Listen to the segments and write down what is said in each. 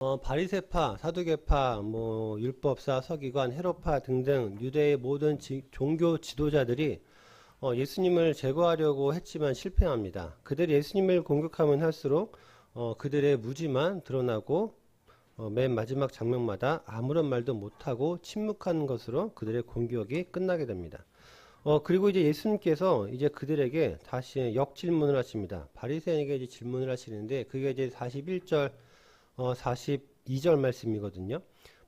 바리새파, 사두개파, 율법사, 서기관, 헤롯파 등등 유대의 모든 종교 지도자들이 예수님을 제거하려고 했지만 실패합니다. 그들이 예수님을 공격하면 할수록 그들의 무지만 드러나고 맨 마지막 장면마다 아무런 말도 못하고 침묵하는 것으로 그들의 공격이 끝나게 됩니다. 그리고 이제 예수님께서 이제 그들에게 다시 역질문을 하십니다. 바리새인에게 이제 질문을 하시는데 그게 이제 41절 42절 말씀이거든요.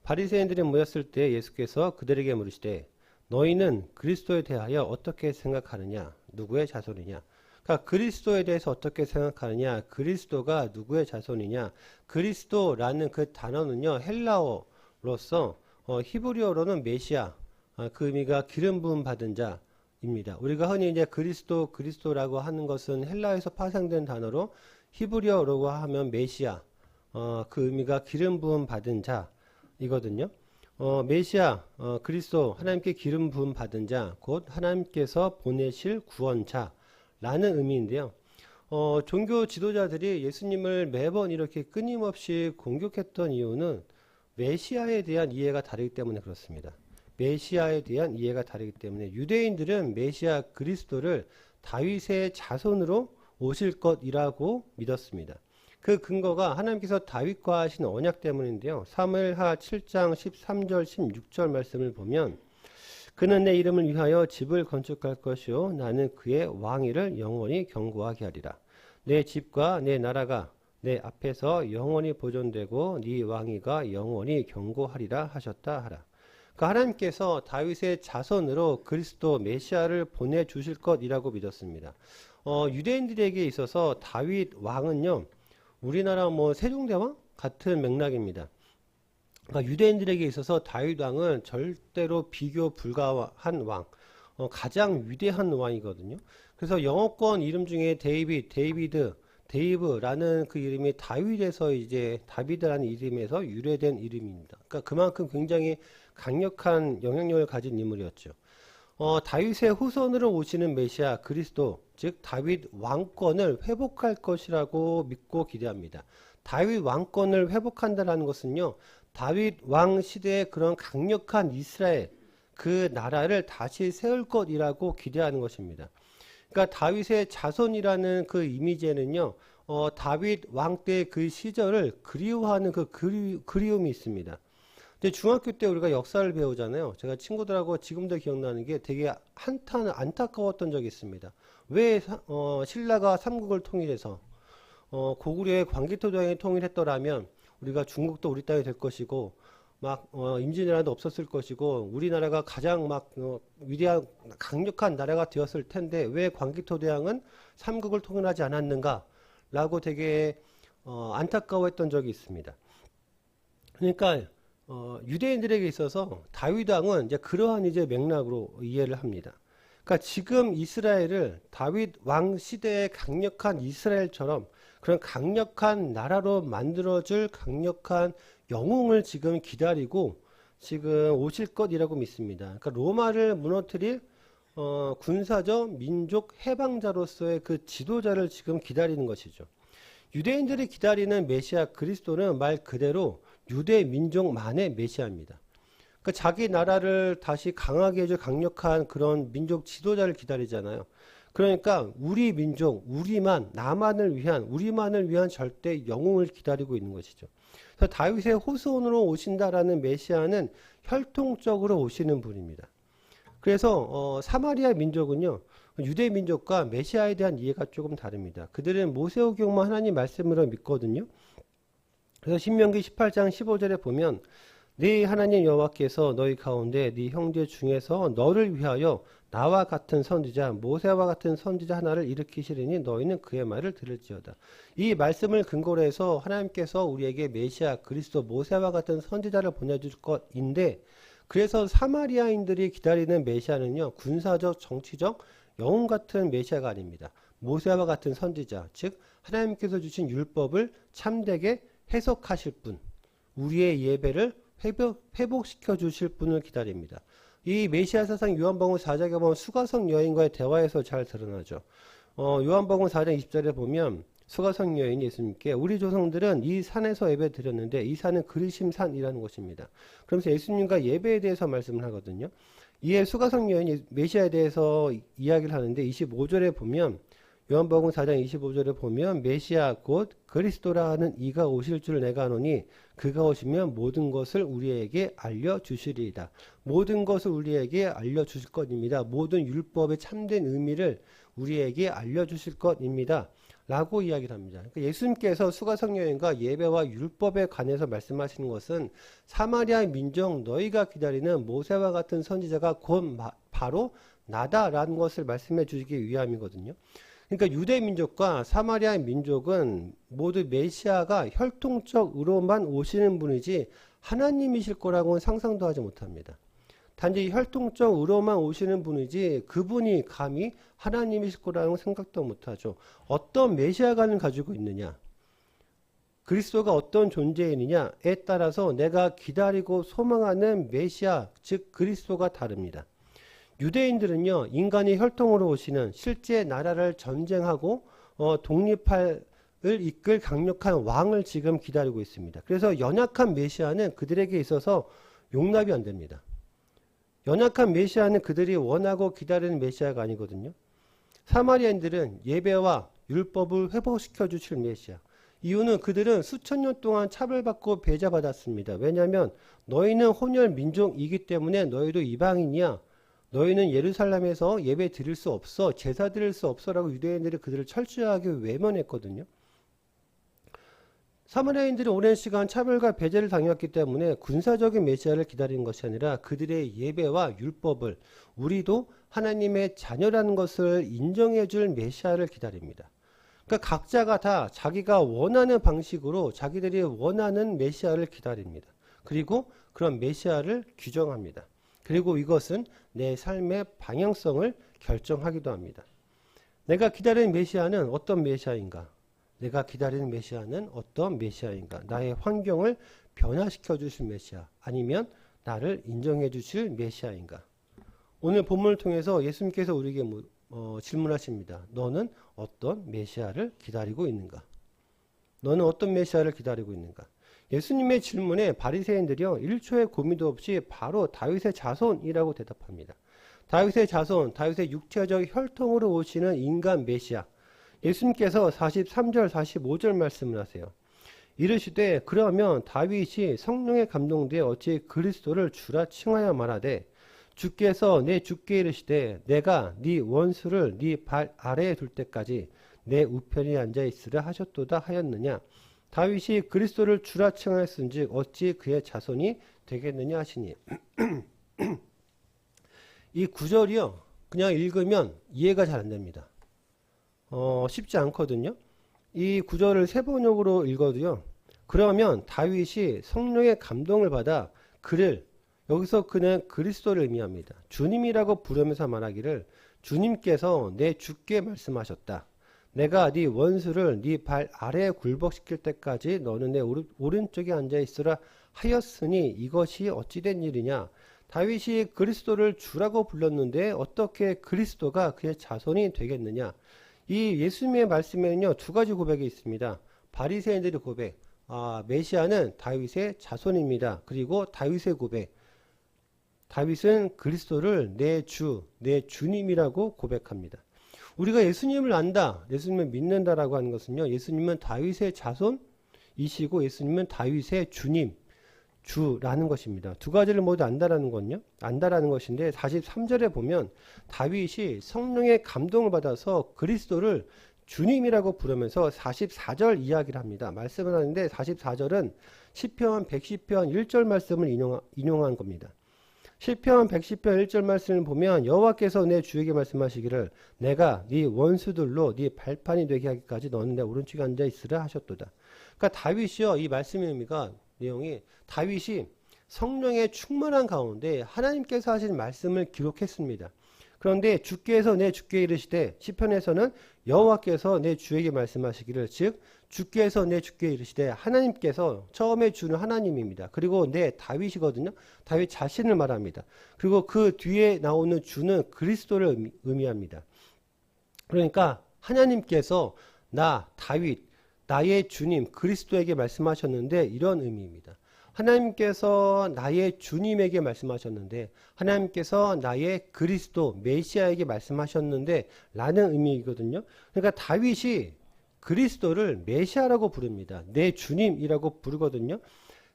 바리새인들이 모였을 때 예수께서 그들에게 물으시되 너희는 그리스도에 대하여 어떻게 생각하느냐? 누구의 자손이냐? 그러니까 그리스도에 대해서 어떻게 생각하느냐? 그리스도가 누구의 자손이냐? 그리스도라는 그 단어는요. 헬라어로서 히브리어로는 메시아, 그 의미가 기름 부음 받은 자입니다. 우리가 흔히 이제 그리스도라고 하는 것은 헬라에서 파생된 단어로 히브리어로 하면 메시아, 그 의미가 기름 부음 받은 자이거든요. 메시아, 그리스도, 하나님께 기름 부음 받은 자, 곧 하나님께서 보내실 구원자라는 의미인데요. 종교 지도자들이 예수님을 매번 이렇게 끊임없이 공격했던 이유는 메시아에 대한 이해가 다르기 때문에 그렇습니다. 메시아에 대한 이해가 다르기 때문에 유대인들은 메시아 그리스도를 다윗의 자손으로 오실 것이라고 믿었습니다. 그 근거가 하나님께서 다윗과 하신 언약 때문인데요. 사무엘하 7장 13절 16절 말씀을 보면 그는 내 이름을 위하여 집을 건축할 것이요 나는 그의 왕위를 영원히 견고하게 하리라. 내 집과 내 나라가 내 앞에서 영원히 보존되고 네 왕위가 영원히 견고하리라 하셨다 하라. 그러니까 하나님께서 다윗의 자손으로 그리스도 메시아를 보내주실 것이라고 믿었습니다. 유대인들에게 있어서 다윗 왕은요. 우리나라 세종대왕 같은 맥락입니다. 그러니까 유대인들에게 있어서 다윗 왕은 절대로 비교 불가한 왕, 가장 위대한 왕이거든요. 그래서 영어권 이름 중에 데이브라는 그 이름이 다윗에서 이제 다비드라는 이름에서 유래된 이름입니다. 그러니까 그만큼 굉장히 강력한 영향력을 가진 인물이었죠. 다윗의 후손으로 오시는 메시아 그리스도, 즉 다윗 왕권을 회복할 것이라고 믿고 기대합니다. 다윗 왕권을 회복한다는 것은요. 다윗 왕 시대의 그런 강력한 이스라엘 그 나라를 다시 세울 것이라고 기대하는 것입니다. 그러니까 다윗의 자손이라는 그 이미지에는요. 다윗 왕 때 그 시절을 그리워하는 그 그리움이 있습니다. 근데 중학교 때 우리가 역사를 배우잖아요. 제가 친구들하고 지금도 기억나는 게 되게 한탄 안타까웠던 적이 있습니다. 왜 신라가 삼국을 통일해서 고구려의 광기토대왕이 통일했더라면 우리가 중국도 우리 땅이 될 것이고 막 임진왜란도 없었을 것이고 우리나라가 가장 위대한 강력한 나라가 되었을 텐데 왜 광기토대왕은 삼국을 통일하지 않았는가 라고 되게 안타까워했던 적이 있습니다. 그러니까 유대인들에게 있어서 다윗 왕은 이제 그러한 이제 맥락으로 이해를 합니다. 그러니까 지금 이스라엘을 다윗 왕 시대의 강력한 이스라엘처럼 그런 강력한 나라로 만들어줄 강력한 영웅을 지금 기다리고 지금 오실 것이라고 믿습니다. 그러니까 로마를 무너뜨릴 군사적 민족 해방자로서의 그 지도자를 지금 기다리는 것이죠. 유대인들이 기다리는 메시아 그리스도는 말 그대로 유대 민족만의 메시아입니다. 그러니까 자기 나라를 다시 강하게 해줄 강력한 그런 민족 지도자를 기다리잖아요. 그러니까 우리 민족, 우리만을 위한 절대 영웅을 기다리고 있는 것이죠. 그래서 다윗의 후손으로 오신다라는 메시아는 혈통적으로 오시는 분입니다. 그래서 사마리아 민족은요. 유대 민족과 메시아에 대한 이해가 조금 다릅니다. 그들은 모세오경만 하나님 말씀으로 믿거든요. 그래서 신명기 18장 15절에 보면 네 하나님 여호와께서 너희 가운데 네 형제 중에서 너를 위하여 나와 같은 선지자 모세와 같은 선지자 하나를 일으키시리니 너희는 그의 말을 들을지어다. 이 말씀을 근거로 해서 하나님께서 우리에게 메시아 그리스도 모세와 같은 선지자를 보내줄 것인데 그래서 사마리아인들이 기다리는 메시아는요. 군사적 정치적 영웅 같은 메시아가 아닙니다. 모세와 같은 선지자 즉 하나님께서 주신 율법을 참되게 해석하실 분, 우리의 예배를 회복시켜 주실 분을 기다립니다. 이 메시아 사상 요한복음 4장에 보면 수가성 여인과의 대화에서 잘 드러나죠. 요한복음 4장 20절에 보면 수가성 여인 예수님께 우리 조상들은 이 산에서 예배 드렸는데 이 산은 그리심산이라는 곳입니다. 그러면서 예수님과 예배에 대해서 말씀을 하거든요. 이에 수가성 여인이 메시아에 대해서 이야기를 하는데 25절에 보면 요한복음 4장 25절에 보면 메시아 곧 그리스도라 는 이가 오실 줄 내가 아노니 그가 오시면 모든 것을 우리에게 알려주시리이다. 모든 것을 우리에게 알려주실 것입니다. 모든 율법의 참된 의미를 우리에게 알려주실 것입니다. 라고 이야기를 합니다. 그러니까 예수님께서 수가성 여인과 예배와 율법에 관해서 말씀하시는 것은 사마리아 민족 너희가 기다리는 모세와 같은 선지자가 곧 바로 나다라는 것을 말씀해 주시기 위함이거든요. 그러니까 유대 민족과 사마리아 민족은 모두 메시아가 혈통적으로만 오시는 분이지 하나님이실 거라고는 상상도 하지 못합니다. 단지 혈통적으로만 오시는 분이지 그분이 감히 하나님이실 거라는 생각도 못하죠. 어떤 메시아관을 가지고 있느냐, 그리스도가 어떤 존재이느냐에 따라서 내가 기다리고 소망하는 메시아, 즉 그리스도가 다릅니다. 유대인들은요, 인간이 혈통으로 오시는 실제 나라를 전쟁하고 독립을 이끌 강력한 왕을 지금 기다리고 있습니다. 그래서 연약한 메시아는 그들에게 있어서 용납이 안 됩니다. 연약한 메시아는 그들이 원하고 기다리는 메시아가 아니거든요. 사마리아인들은 예배와 율법을 회복시켜 주실 메시아. 이유는 그들은 수천 년 동안 차별받고 배제받았습니다. 왜냐하면 너희는 혼혈 민족이기 때문에 너희도 이방인이야. 너희는 예루살렘에서 예배 드릴 수 없어. 제사 드릴 수 없어. 라고 유대인들이 그들을 철저하게 외면했거든요. 사마리아인들이 오랜 시간 차별과 배제를 당했기 때문에 군사적인 메시아를 기다리는 것이 아니라 그들의 예배와 율법을 우리도 하나님의 자녀라는 것을 인정해 줄 메시아를 기다립니다. 그러니까 각자가 다 자기가 원하는 방식으로 자기들이 원하는 메시아를 기다립니다. 그리고 그런 메시아를 규정합니다. 그리고 이것은 내 삶의 방향성을 결정하기도 합니다. 내가 기다리는 메시아는 어떤 메시아인가? 내가 기다리는 메시아는 어떤 메시아인가? 나의 환경을 변화시켜 주실 메시아, 아니면 나를 인정해 주실 메시아인가? 오늘 본문을 통해서 예수님께서 우리에게 질문하십니다. 너는 어떤 메시아를 기다리고 있는가? 너는 어떤 메시아를 기다리고 있는가? 예수님의 질문에 바리새인들이요 1초의 고민도 없이 바로 다윗의 자손이라고 대답합니다. 다윗의 자손, 다윗의 육체적 혈통으로 오시는 인간 메시아. 예수님께서 43절, 45절 말씀을 하세요. 이르시되 그러면 다윗이 성령에 감동되어 어찌 그리스도를 주라 칭하여 말하되 주께서 내 주께 이르시되 내가 네 원수를 네 발 아래에 둘 때까지 내 우편에 앉아 있으라 하셨도다 하였느냐. 다윗이 그리스도를 주라 칭하였은즉 어찌 그의 자손이 되겠느냐 하시니. 이 구절이요 그냥 읽으면 이해가 잘 안 됩니다. 쉽지 않거든요. 이 구절을 세 번역으로 읽어도요. 그러면 다윗이 성령의 감동을 받아 그를, 여기서 그는 그리스도를 의미합니다. 주님이라고 부르면서 말하기를 주님께서 내 주께 말씀하셨다. 내가 네 원수를 네 발 아래에 굴복시킬 때까지 너는 내 오른쪽에 앉아 있으라 하였으니 이것이 어찌된 일이냐. 다윗이 그리스도를 주라고 불렀는데 어떻게 그리스도가 그의 자손이 되겠느냐. 이 예수님의 말씀에는요 두 가지 고백이 있습니다. 바리새인들의 고백, 메시아는 다윗의 자손입니다. 그리고 다윗의 고백, 다윗은 그리스도를 내 주, 내 주님이라고 고백합니다. 우리가 예수님을 안다, 예수님을 믿는다라고 하는 것은요, 예수님은 다윗의 자손이시고 예수님은 다윗의 주님, 주라는 것입니다. 두 가지를 모두 안다라는 건요, 안다라는 것인데 43절에 보면 다윗이 성령의 감동을 받아서 그리스도를 주님이라고 부르면서 44절 이야기를 합니다. 말씀을 하는데 44절은 시편 110편 1절 말씀을 인용한 겁니다. 시편 110편 1절 말씀을 보면 여호와께서 내 주에게 말씀하시기를 내가 네 원수들로 네 발판이 되게 하기까지 너는 내 오른쪽에 앉아 있으라 하셨도다. 그러니까 다윗이요, 이 말씀의 의미가, 내용이 다윗이 성령의 충만한 가운데 하나님께서 하신 말씀을 기록했습니다. 그런데 주께서 내 주께 이르시되, 시편에서는 여호와께서 내 주에게 말씀하시기를, 즉 주께서 내 주께 이르시되, 하나님께서, 처음에 주는 하나님입니다. 그리고 내 다윗이거든요. 다윗 자신을 말합니다. 그리고 그 뒤에 나오는 주는 그리스도를 의미합니다. 그러니까 하나님께서 나 다윗 나의 주님 그리스도에게 말씀하셨는데 이런 의미입니다. 하나님께서 나의 주님에게 말씀하셨는데 하나님께서 나의 그리스도 메시아에게 말씀하셨는데 라는 의미이거든요. 그러니까 다윗이 그리스도를 메시아라고 부릅니다. 내 주님이라고 부르거든요.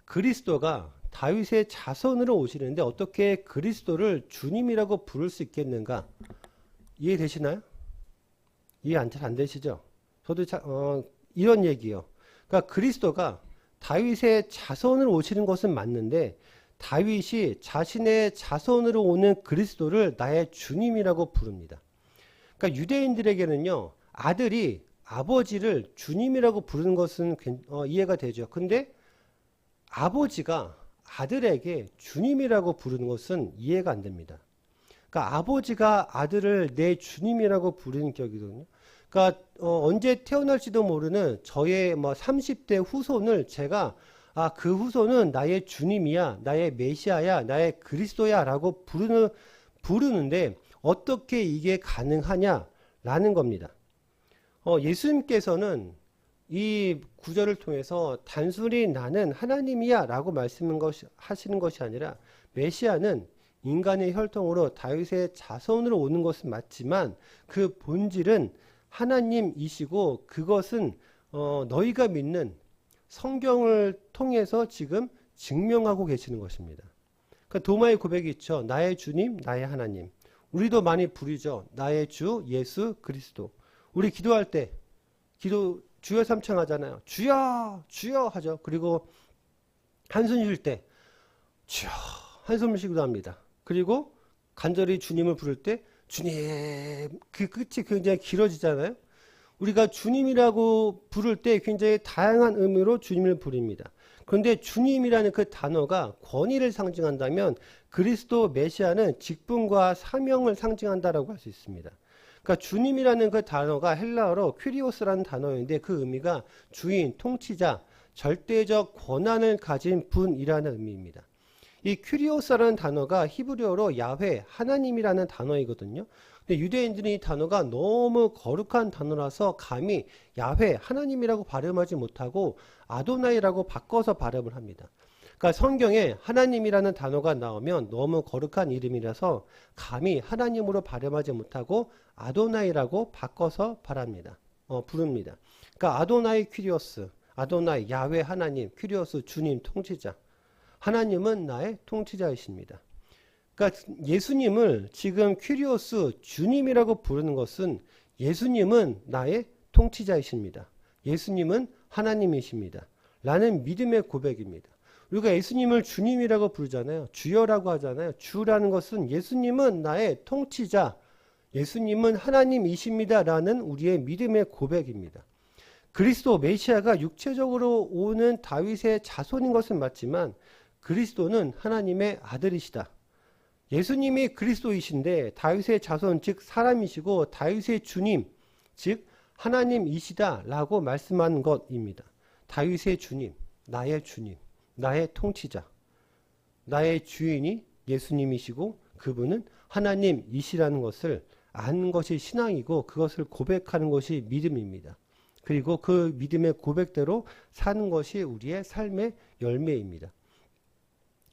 그리스도가 다윗의 자손으로 오시는데 어떻게 그리스도를 주님이라고 부를 수 있겠는가? 이해되시나요? 이해 잘 안 되시죠? 저도 이런 얘기요. 그러니까 그리스도가 다윗의 자손으로 오시는 것은 맞는데 다윗이 자신의 자손으로 오는 그리스도를 나의 주님이라고 부릅니다. 그러니까 유대인들에게는요, 아들이 아버지를 주님이라고 부르는 것은 이해가 되죠. 근데 아버지가 아들에게 주님이라고 부르는 것은 이해가 안 됩니다. 그러니까 아버지가 아들을 내 주님이라고 부르는 격이거든요. 그러니까 언제 태어날지도 모르는 저의 30대 후손을 제가 그 후손은 나의 주님이야, 나의 메시아야, 나의 그리스도야 라고 부르는데 어떻게 이게 가능하냐라는 겁니다. 예수님께서는 이 구절을 통해서 단순히 나는 하나님이야 라고 하시는 것이 아니라 메시아는 인간의 혈통으로 다윗의 자손으로 오는 것은 맞지만 그 본질은 하나님이시고 그것은 너희가 믿는 성경을 통해서 지금 증명하고 계시는 것입니다. 그러니까 도마의 고백이 있죠. 나의 주님, 나의 하나님. 우리도 많이 부르죠. 나의 주 예수 그리스도. 우리 기도할 때 주여 삼창하잖아요. 주여 주여 하죠. 그리고 한숨 쉴 때 주여 한숨을 쉬기도 합니다. 그리고 간절히 주님을 부를 때 주님, 그 끝이 굉장히 길어지잖아요. 우리가 주님이라고 부를 때 굉장히 다양한 의미로 주님을 부릅니다. 그런데 주님이라는 그 단어가 권위를 상징한다면 그리스도 메시아는 직분과 사명을 상징한다라고 할 수 있습니다. 그러니까 주님이라는 그 단어가 헬라어로 퀴리오스라는 단어인데 그 의미가 주인, 통치자, 절대적 권한을 가진 분이라는 의미입니다. 이 큐리오스라는 단어가 히브리어로 야훼, 하나님이라는 단어이거든요. 근데 유대인들이 이 단어가 너무 거룩한 단어라서 감히 야훼, 하나님이라고 발음하지 못하고 아도나이라고 바꿔서 발음을 합니다. 그러니까 성경에 하나님이라는 단어가 나오면 너무 거룩한 이름이라서 감히 하나님으로 발음하지 못하고 아도나이라고 바꿔서 부릅니다. 그러니까 아도나이 큐리오스, 아도나이, 야훼 하나님, 큐리오스 주님, 통치자. 하나님은 나의 통치자이십니다. 그러니까 예수님을 지금 퀴리오스 주님이라고 부르는 것은 예수님은 나의 통치자이십니다. 예수님은 하나님이십니다. 라는 믿음의 고백입니다. 우리가 예수님을 주님이라고 부르잖아요. 주여라고 하잖아요. 주라는 것은 예수님은 나의 통치자, 예수님은 하나님이십니다. 라는 우리의 믿음의 고백입니다. 그리스도 메시아가 육체적으로 오는 다윗의 자손인 것은 맞지만 그리스도는 하나님의 아들이시다. 예수님이 그리스도이신데 다윗의 자손 즉 사람이시고 다윗의 주님 즉 하나님이시다 라고 말씀한 것입니다. 다윗의 주님, 나의 통치자, 나의 주인이 예수님이시고 그분은 하나님이시라는 것을 아는 것이 신앙이고 그것을 고백하는 것이 믿음입니다. 그리고 그 믿음의 고백대로 사는 것이 우리의 삶의 열매입니다.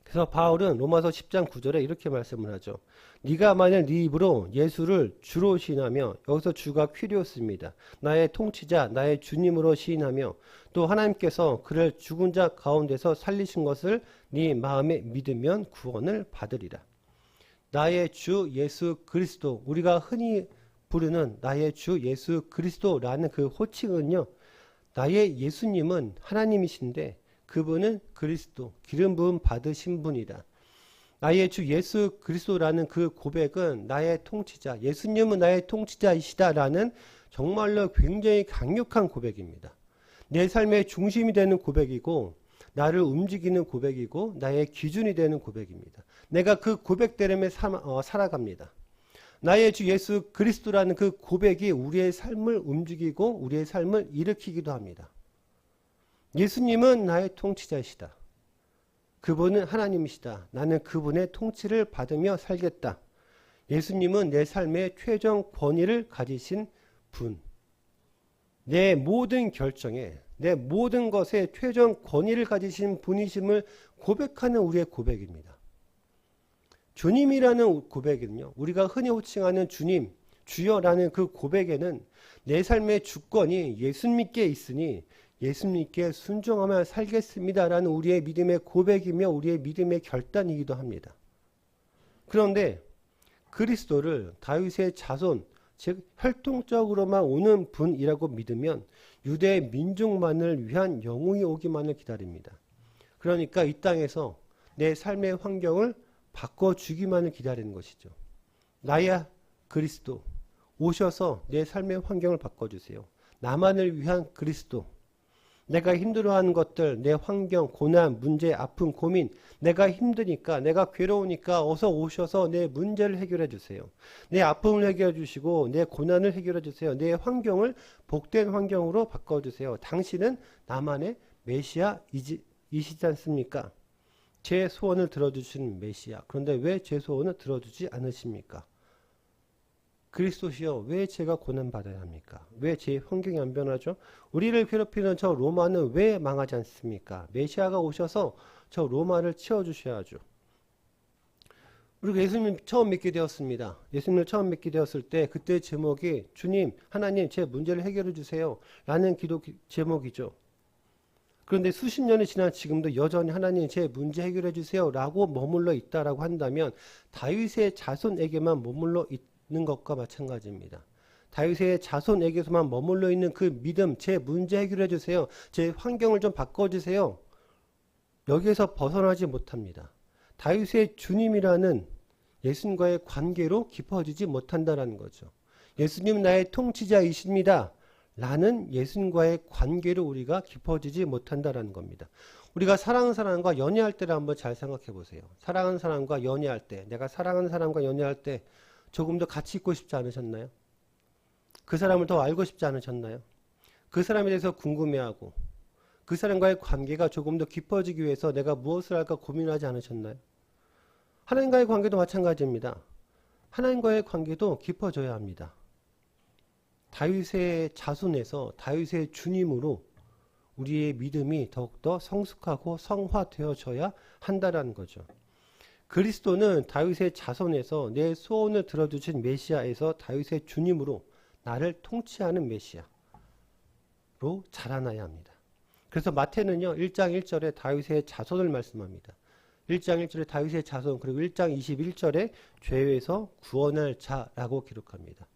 그래서 바울은 로마서 10장 9절에 이렇게 말씀을 하죠. 네가 만일 네 입으로 예수를 주로 시인하며 여기서 주가 퀴리오스입니다. 나의 통치자, 나의 주님으로 시인하며 또 하나님께서 그를 죽은 자 가운데서 살리신 것을 네 마음에 믿으면 구원을 받으리라. 나의 주 예수 그리스도, 우리가 흔히 부르는 나의 주 예수 그리스도라는 그 호칭은요. 나의 예수님은 하나님이신데 그분은 그리스도, 기름 부음 받으신 분이다. 나의 주 예수 그리스도라는 그 고백은 나의 통치자, 예수님은 나의 통치자이시다라는 정말로 굉장히 강력한 고백입니다. 내 삶의 중심이 되는 고백이고 나를 움직이는 고백이고 나의 기준이 되는 고백입니다. 내가 그 고백대로에 살아갑니다. 나의 주 예수 그리스도라는 그 고백이 우리의 삶을 움직이고 우리의 삶을 일으키기도 합니다. 예수님은 나의 통치자이시다. 그분은 하나님이시다. 나는 그분의 통치를 받으며 살겠다. 예수님은 내 삶의 최종 권위를 가지신 분. 내 모든 결정에, 내 모든 것에 최종 권위를 가지신 분이심을 고백하는 우리의 고백입니다. 주님이라는 고백은요, 우리가 흔히 호칭하는 주님, 주여라는 그 고백에는 내 삶의 주권이 예수님께 있으니 예수님께 순종하며 살겠습니다라는 우리의 믿음의 고백이며 우리의 믿음의 결단이기도 합니다. 그런데 그리스도를 다윗의 자손, 즉 혈통적으로만 오는 분이라고 믿으면 유대 민족만을 위한 영웅이 오기만을 기다립니다. 그러니까 이 땅에서 내 삶의 환경을 바꿔주기만을 기다리는 것이죠. 나야 그리스도 오셔서 내 삶의 환경을 바꿔주세요. 나만을 위한 그리스도. 내가 힘들어하는 것들, 내 환경, 고난, 문제, 아픔, 고민, 내가 힘드니까, 내가 괴로우니까 어서 오셔서 내 문제를 해결해 주세요. 내 아픔을 해결해 주시고 내 고난을 해결해 주세요. 내 환경을 복된 환경으로 바꿔주세요. 당신은 나만의 메시아이시지 않습니까? 제 소원을 들어주신 메시아. 그런데 왜 제 소원을 들어주지 않으십니까? 그리스도시여, 왜 제가 고난받아야 합니까? 왜 제 환경이 안 변하죠? 우리를 괴롭히는 저 로마는 왜 망하지 않습니까? 메시아가 오셔서 저 로마를 치워주셔야죠. 우리가 예수님 처음 믿게 되었습니다. 예수님을 처음 믿게 되었을 때 그때 제목이 주님, 하나님 제 문제를 해결해 주세요 라는 기도 제목이죠. 그런데 수십 년이 지난 지금도 여전히 하나님 제 문제 해결해 주세요 라고 머물러 있다라고 한다면 다윗의 자손에게만 머물러 있는 것과 마찬가지입니다. 다윗의 자손에게서만 머물러 있는 그 믿음, 제 문제 해결해 주세요, 제 환경을 좀 바꿔주세요, 여기에서 벗어나지 못합니다. 다윗의 주님이라는 예수님과의 관계로 깊어지지 못한다는 거죠. 예수님 나의 통치자이십니다 라는 예수님과의 관계로 우리가 깊어지지 못한다는 겁니다. 우리가 사랑하는 사람과 연애할 때를 한번 잘 생각해 보세요. 사랑하는 사람과 연애할 때, 내가 사랑하는 사람과 연애할 때 조금 더 같이 있고 싶지 않으셨나요? 그 사람을 더 알고 싶지 않으셨나요? 그 사람에 대해서 궁금해하고 그 사람과의 관계가 조금 더 깊어지기 위해서 내가 무엇을 할까 고민하지 않으셨나요? 하나님과의 관계도 마찬가지입니다. 하나님과의 관계도 깊어져야 합니다. 다윗의 자손에서 다윗의 주님으로 우리의 믿음이 더욱더 성숙하고 성화되어져야 한다는 거죠. 그리스도는 다윗의 자손에서 내 소원을 들어주신 메시아에서 다윗의 주님으로 나를 통치하는 메시아로 자라나야 합니다. 그래서 마태는요 1장 1절에 다윗의 자손을 말씀합니다. 1장 1절에 다윗의 자손, 그리고 1장 21절에 죄에서 구원할 자라고 기록합니다.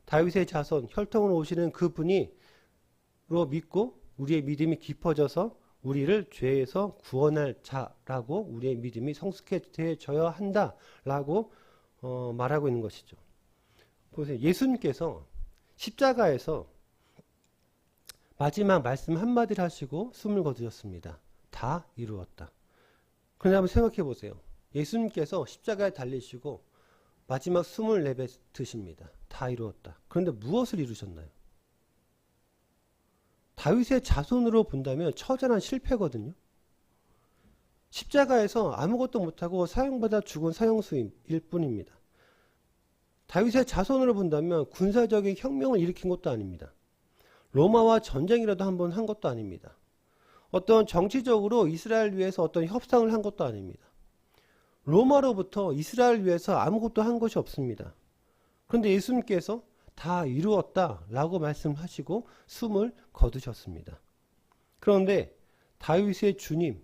다윗의 자손, 혈통으로 오시는 그분이로 믿고 우리의 믿음이 깊어져서 우리를 죄에서 구원할 자라고 우리의 믿음이 성숙해져야 한다라고 말하고 있는 것이죠. 보세요. 예수님께서 십자가에서 마지막 말씀 한마디를 하시고 숨을 거두셨습니다. 다 이루었다. 그런데 한번 생각해 보세요. 예수님께서 십자가에 달리시고 마지막 숨을 내뱉으십니다. 다 이루었다. 그런데 무엇을 이루셨나요? 다윗의 자손으로 본다면 처절한 실패거든요. 십자가에서 아무것도 못하고 사형받아 죽은 사형수일 뿐입니다. 다윗의 자손으로 본다면 군사적인 혁명을 일으킨 것도 아닙니다. 로마와 전쟁이라도 한번 한 것도 아닙니다. 어떤 정치적으로 이스라엘 위해서 어떤 협상을 한 것도 아닙니다. 로마로부터 이스라엘 위해서 아무것도 한 것이 없습니다. 그런데 예수님께서 다 이루었다라고 말씀하시고 숨을 거두셨습니다. 그런데 다윗의 주님,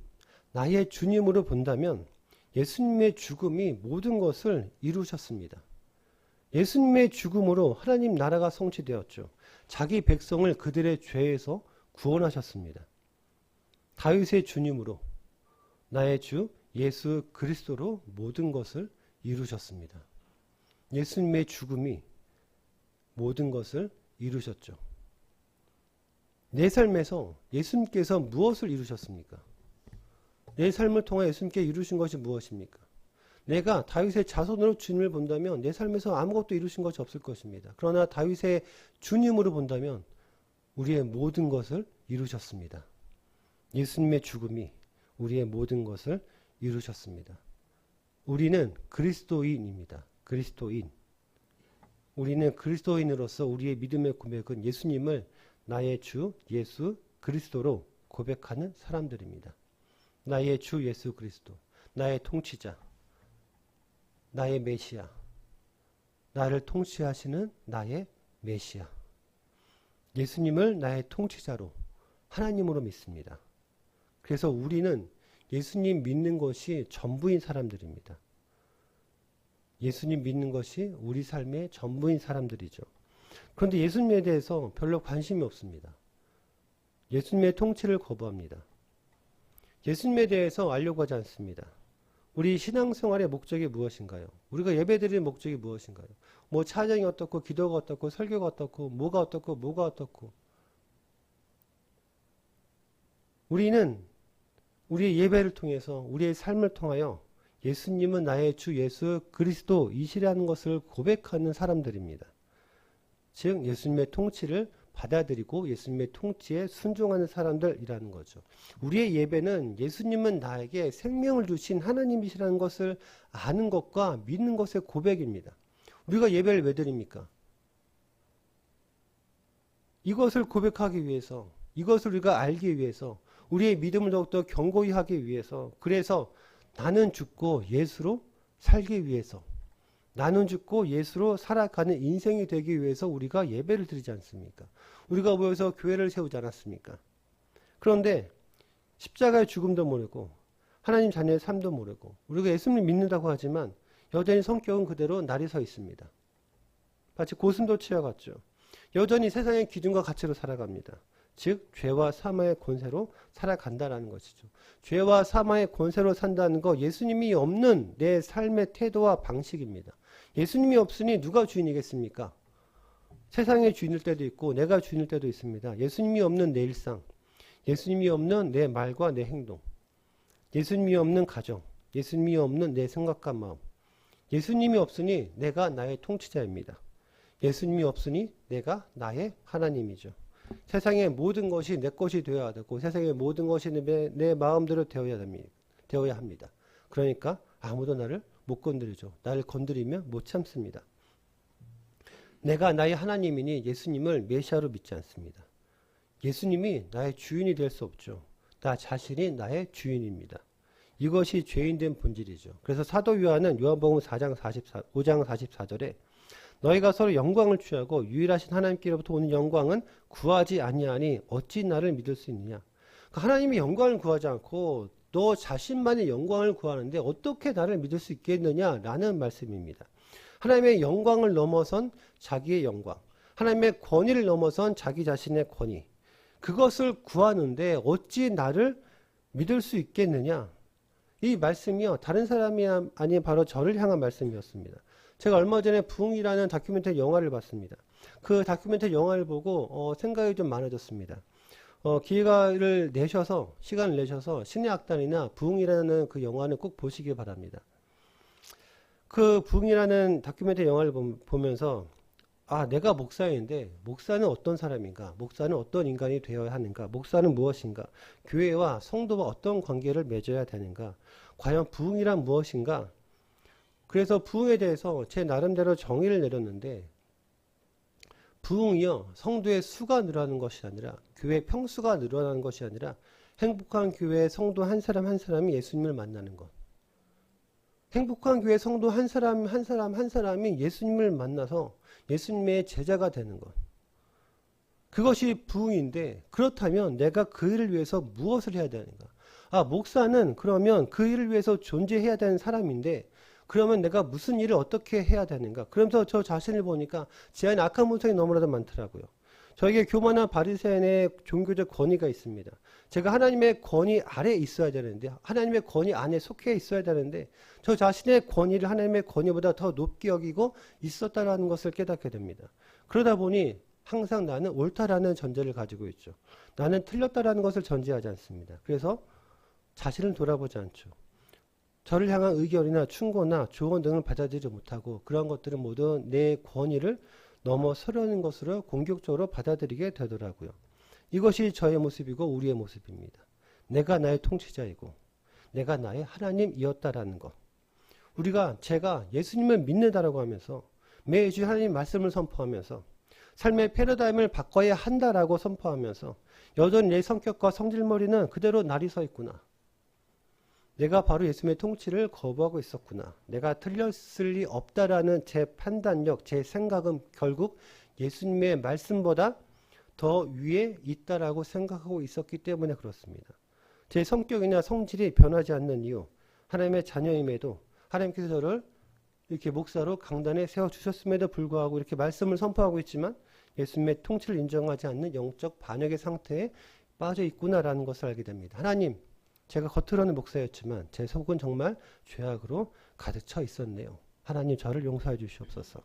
나의 주님으로 본다면 예수님의 죽음이 모든 것을 이루셨습니다. 예수님의 죽음으로 하나님 나라가 성취되었죠. 자기 백성을 그들의 죄에서 구원하셨습니다. 다윗의 주님으로 나의 주 예수 그리스도로 모든 것을 이루셨습니다. 예수님의 죽음이 모든 것을 이루셨죠. 내 삶에서 예수님께서 무엇을 이루셨습니까? 내 삶을 통해 예수님께 이루신 것이 무엇입니까? 내가 다윗의 자손으로 주님을 본다면 내 삶에서 아무것도 이루신 것이 없을 것입니다. 그러나 다윗의 주님으로 본다면 우리의 모든 것을 이루셨습니다. 예수님의 죽음이 우리의 모든 것을 이루셨습니다. 우리는 그리스도인입니다. 그리스도인. 우리는 그리스도인으로서 우리의 믿음의 고백은 예수님을 나의 주 예수 그리스도로 고백하는 사람들입니다. 나의 주 예수 그리스도, 나의 통치자, 나의 메시아, 나를 통치하시는 나의 메시아. 예수님을 나의 통치자로 하나님으로 믿습니다. 그래서 우리는 예수님 믿는 것이 전부인 사람들입니다. 예수님 믿는 것이 우리 삶의 전부인 사람들이죠. 그런데 예수님에 대해서 별로 관심이 없습니다. 예수님의 통치를 거부합니다. 예수님에 대해서 알려고 하지 않습니다. 우리 신앙생활의 목적이 무엇인가요? 우리가 예배드리는 목적이 무엇인가요? 뭐 찬양이 어떻고 기도가 어떻고 설교가 어떻고 뭐가 어떻고 뭐가 어떻고. 우리는 우리의 예배를 통해서 우리의 삶을 통하여 예수님은 나의 주 예수 그리스도이시라는 것을 고백하는 사람들입니다. 즉 예수님의 통치를 받아들이고 예수님의 통치에 순종하는 사람들이라는 거죠. 우리의 예배는 예수님은 나에게 생명을 주신 하나님이시라는 것을 아는 것과 믿는 것의 고백입니다. 우리가 예배를 왜 드립니까? 이것을 고백하기 위해서, 이것을 우리가 알기 위해서, 우리의 믿음을 더욱더 견고히 하기 위해서, 그래서 나는 죽고 예수로 살기 위해서, 나는 죽고 예수로 살아가는 인생이 되기 위해서 우리가 예배를 드리지 않습니까? 우리가 모여서 교회를 세우지 않았습니까? 그런데 십자가의 죽음도 모르고 하나님 자녀의 삶도 모르고 우리가 예수님 믿는다고 하지만 여전히 성격은 그대로 날이 서 있습니다. 마치 고슴도치와 같죠. 여전히 세상의 기준과 가치로 살아갑니다. 즉 죄와 사망의 권세로 살아간다라는 것이죠. 죄와 사망의 권세로 산다는 거 예수님이 없는 내 삶의 태도와 방식입니다. 예수님이 없으니 누가 주인이겠습니까? 세상의 주인일 때도 있고 내가 주인일 때도 있습니다. 예수님이 없는 내 일상, 예수님이 없는 내 말과 내 행동, 예수님이 없는 가정, 예수님이 없는 내 생각과 마음, 예수님이 없으니 내가 나의 통치자입니다. 예수님이 없으니 내가 나의 하나님이죠. 세상의 모든 것이 내 것이 되어야 되고 세상의 모든 것이 내 마음대로 되어야 합니다. 그러니까 아무도 나를 못 건드리죠. 나를 건드리면 못 참습니다. 내가 나의 하나님이니 예수님을 메시아로 믿지 않습니다. 예수님이 나의 주인이 될 수 없죠. 나 자신이 나의 주인입니다. 이것이 죄인된 본질이죠. 그래서 사도 요한은 요한복음 5장 44절에 너희가 서로 영광을 취하고 유일하신 하나님께로부터 오는 영광은 구하지 아니하니 어찌 나를 믿을 수 있느냐. 그러니까 하나님이 영광을 구하지 않고 너 자신만의 영광을 구하는데 어떻게 나를 믿을 수 있겠느냐라는 말씀입니다. 하나님의 영광을 넘어선 자기의 영광, 하나님의 권위를 넘어선 자기 자신의 권위, 그것을 구하는데 어찌 나를 믿을 수 있겠느냐. 이 말씀이요, 다른 사람이 아닌 바로 저를 향한 말씀이었습니다. 제가 얼마 전에 부흥이라는 다큐멘터리 영화를 봤습니다. 그 다큐멘터리 영화를 보고 생각이 좀 많아졌습니다. 기회를 내셔서, 시간을 내셔서 신의 악단이나 부흥이라는 그 영화는 꼭 보시길 바랍니다. 그 부흥이라는 다큐멘터리 영화를 보면서 내가 목사인데 목사는 어떤 사람인가? 목사는 어떤 인간이 되어야 하는가? 목사는 무엇인가? 교회와 성도와 어떤 관계를 맺어야 되는가? 과연 부흥이란 무엇인가? 그래서 부흥에 대해서 제 나름대로 정의를 내렸는데 부흥이요, 성도의 수가 늘어나는 것이 아니라 교회 평수가 늘어나는 것이 아니라 행복한 교회 성도 한 사람 한 사람이 예수님을 만나는 것. 행복한 교회 성도 한 사람 한 사람이 예수님을 만나서 예수님의 제자가 되는 것. 그것이 부흥인데 그렇다면 내가 그 일을 위해서 무엇을 해야 되는가? 목사는 그러면 그 일을 위해서 존재해야 되는 사람인데 그러면 내가 무슨 일을 어떻게 해야 되는가? 그러면서 저 자신을 보니까 제 안에 악한 본성이 너무나도 많더라고요. 저에게 교만한 바리새인의 종교적 권위가 있습니다. 제가 하나님의 권위 아래에 있어야 되는데 하나님의 권위 안에 속해 있어야 되는데 저 자신의 권위를 하나님의 권위보다 더 높게 여기고 있었다라는 것을 깨닫게 됩니다. 그러다 보니 항상 나는 옳다라는 전제를 가지고 있죠. 나는 틀렸다라는 것을 전제하지 않습니다. 그래서 자신을 돌아보지 않죠. 저를 향한 의견이나 충고나 조언 등을 받아들이지 못하고 그런 것들은 모두 내 권위를 넘어서려는 것으로 공격적으로 받아들이게 되더라고요. 이것이 저의 모습이고 우리의 모습입니다. 내가 나의 통치자이고 내가 나의 하나님이었다라는 것. 제가 예수님을 믿는다라고 하면서 매주 하나님 말씀을 선포하면서 삶의 패러다임을 바꿔야 한다라고 선포하면서 여전히 내 성격과 성질머리는 그대로 날이 서 있구나. 내가 바로 예수님의 통치를 거부하고 있었구나. 내가 틀렸을 리 없다라는 제 판단력, 제 생각은 결국 예수님의 말씀보다 더 위에 있다라고 생각하고 있었기 때문에 그렇습니다. 제 성격이나 성질이 변하지 않는 이유, 하나님의 자녀임에도 하나님께서 저를 이렇게 목사로 강단에 세워주셨음에도 불구하고 이렇게 말씀을 선포하고 있지만 예수님의 통치를 인정하지 않는 영적 반역의 상태에 빠져 있구나라는 것을 알게 됩니다. 하나님, 제가 겉으로는 목사였지만 제 속은 정말 죄악으로 가득 차 있었네요. 하나님, 저를 용서해 주시옵소서.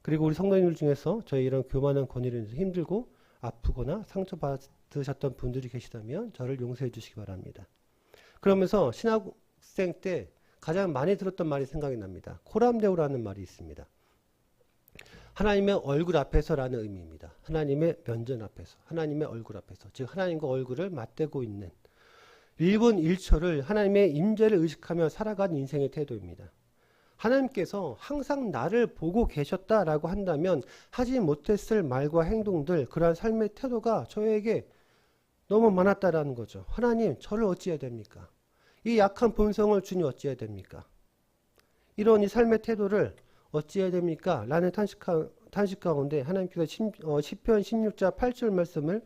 그리고 우리 성도님들 중에서 저희 이런 교만한 권위로 인해서 힘들고 아프거나 상처받으셨던 분들이 계시다면 저를 용서해 주시기 바랍니다. 그러면서 신학생 때 가장 많이 들었던 말이 생각이 납니다. 코람데오라는 말이 있습니다. 하나님의 얼굴 앞에서라는 의미입니다. 하나님의 면전 앞에서, 하나님의 얼굴 앞에서, 즉 하나님과 얼굴을 맞대고 있는 1분 1초를 하나님의 임재를 의식하며 살아가는 인생의 태도입니다. 하나님께서 항상 나를 보고 계셨다라고 한다면 하지 못했을 말과 행동들, 그러한 삶의 태도가 저에게 너무 많았다라는 거죠. 하나님, 저를 어찌해야 됩니까? 이 약한 본성을 주님 어찌해야 됩니까? 이런 이 삶의 태도를 어찌해야 됩니까? 라는 탄식 가운데 하나님께서 시편 16자 8절 말씀을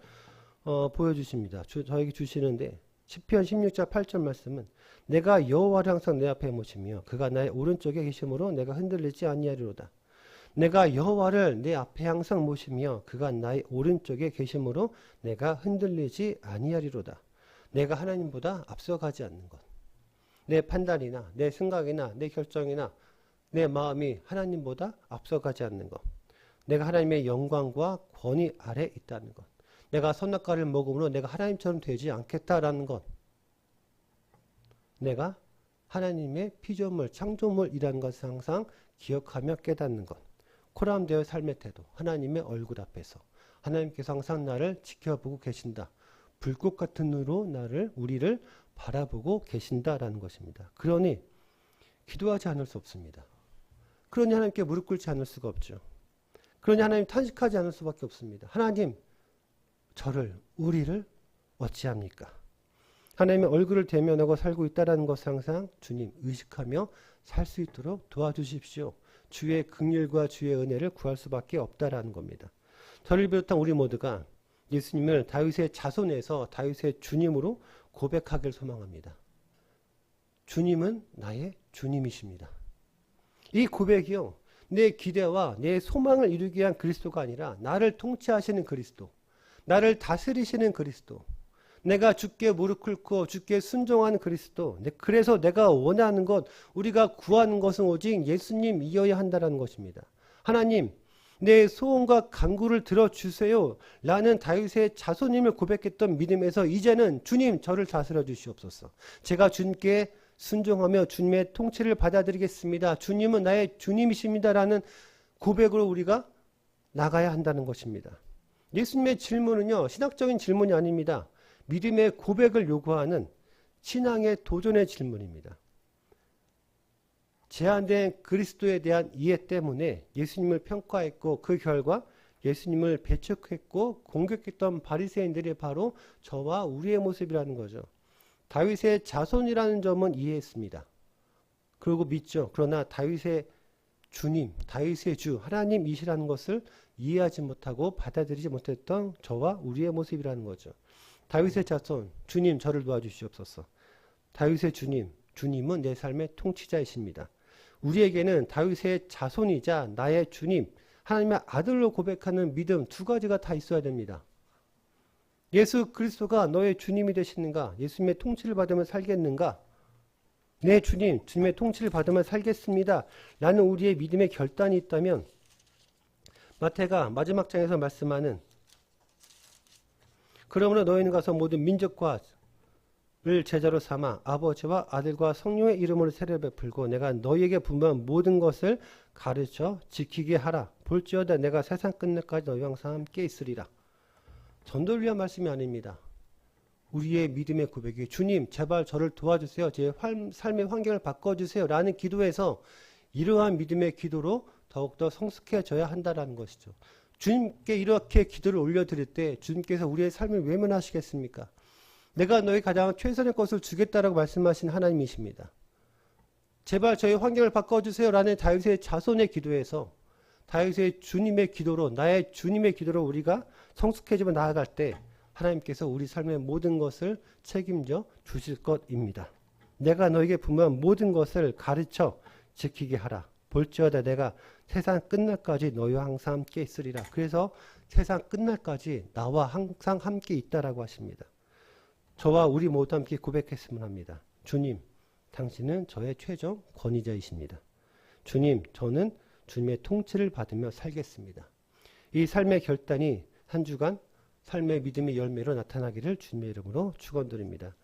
보여주십니다. 저에게 주시는데 시편 16자 8절 말씀은 내가 여호와를 항상 내 앞에 모시며 그가 나의 오른쪽에 계심으로 내가 흔들리지 아니하리로다. 내가 여호와를 내 앞에 항상 모시며 그가 나의 오른쪽에 계심으로 내가 흔들리지 아니하리로다. 내가 하나님보다 앞서가지 않는 것. 내 판단이나 내 생각이나 내 결정이나 내 마음이 하나님보다 앞서가지 않는 것. 내가 하나님의 영광과 권위 아래 있다는 것. 내가 선악과를 먹음으로 내가 하나님처럼 되지 않겠다라는 것. 내가 하나님의 피조물, 창조물이라는 것을 항상 기억하며 깨닫는 것. 코람데오의 삶의 태도, 하나님의 얼굴 앞에서 하나님께서 항상 나를 지켜보고 계신다. 불꽃 같은 눈으로 우리를 바라보고 계신다라는 것입니다. 그러니 기도하지 않을 수 없습니다. 그러니 하나님께 무릎 꿇지 않을 수가 없죠. 그러니 하나님 탄식하지 않을 수밖에 없습니다. 하나님, 우리를 어찌합니까? 하나님의 얼굴을 대면하고 살고 있다는 것을 항상 주님 의식하며 살 수 있도록 도와주십시오. 주의 긍휼과 주의 은혜를 구할 수밖에 없다라는 겁니다. 저를 비롯한 우리 모두가 예수님을 다윗의 자손에서 다윗의 주님으로 고백하길 소망합니다. 주님은 나의 주님이십니다. 이 고백이요, 내 기대와 내 소망을 이루기 위한 그리스도가 아니라 나를 통치하시는 그리스도, 나를 다스리시는 그리스도, 내가 주께 무릎 꿇고 주께 순종하는 그리스도. 그래서 내가 원하는 것, 우리가 구하는 것은 오직 예수님이어야 한다는 것입니다. 하나님, 내 소원과 간구를 들어주세요 라는 다윗의 자손임을 고백했던 믿음에서 이제는 주님, 저를 다스려 주시옵소서. 제가 주님께 순종하며 주님의 통치를 받아들이겠습니다. 주님은 나의 주님이십니다 라는 고백으로 우리가 나가야 한다는 것입니다. 예수님의 질문은요, 신학적인 질문이 아닙니다. 믿음의 고백을 요구하는 신앙의 도전의 질문입니다. 제한된 그리스도에 대한 이해 때문에 예수님을 평가했고 그 결과 예수님을 배척했고 공격했던 바리새인들이 바로 저와 우리의 모습이라는 거죠. 다윗의 자손이라는 점은 이해했습니다. 그리고 믿죠. 그러나 다윗의 주님, 다윗의 주, 하나님이시라는 것을 이해하지 못하고 받아들이지 못했던 저와 우리의 모습이라는 거죠. 다윗의 자손, 주님, 저를 도와주시옵소서. 다윗의 주님은 내 삶의 통치자이십니다. 우리에게는 다윗의 자손이자 나의 주님, 하나님의 아들로 고백하는 믿음 두 가지가 다 있어야 됩니다. 예수 그리스도가 너의 주님이 되시는가? 예수님의 통치를 받으면 살겠는가? 내 주님의 통치를 받으면 살겠습니다. 라는 우리의 믿음의 결단이 있다면 마태가 마지막 장에서 말씀하는 그러므로 너희는 가서 모든 민족과 를 제자로 삼아 아버지와 아들과 성령의 이름으로 세례를 베풀고 내가 너희에게 분부한 모든 것을 가르쳐 지키게 하라. 볼지어다 내가 세상 끝날까지 너희와 항상 함께 있으리라. 전도를 위한 말씀이 아닙니다. 우리의 믿음의 고백이 주님 제발 저를 도와주세요. 제 삶의 환경을 바꿔주세요. 라는 기도에서 이러한 믿음의 기도로 더욱더 성숙해져야 한다는 것이죠. 주님께 이렇게 기도를 올려드릴 때 주님께서 우리의 삶을 외면하시겠습니까? 내가 너희 가장 최선의 것을 주겠다라고 말씀하신 하나님이십니다. 제발 저희 환경을 바꿔주세요 라는 다윗의 자손의 기도에서 다윗의 주님의 기도로, 나의 주님의 기도로 우리가 성숙해지며 나아갈 때 하나님께서 우리 삶의 모든 것을 책임져 주실 것입니다. 내가 너에게 분명한 모든 것을 가르쳐 지키게 하라. 볼지어다 내가 세상 끝날까지 너희와 항상 함께 있으리라. 그래서 세상 끝날까지 나와 항상 함께 있다라고 하십니다. 저와 우리 모두 함께 고백했으면 합니다. 주님, 당신은 저의 최종 권위자이십니다. 주님, 저는 주님의 통치를 받으며 살겠습니다. 이 삶의 결단이 한 주간 삶의 믿음의 열매로 나타나기를 주님의 이름으로 축원드립니다.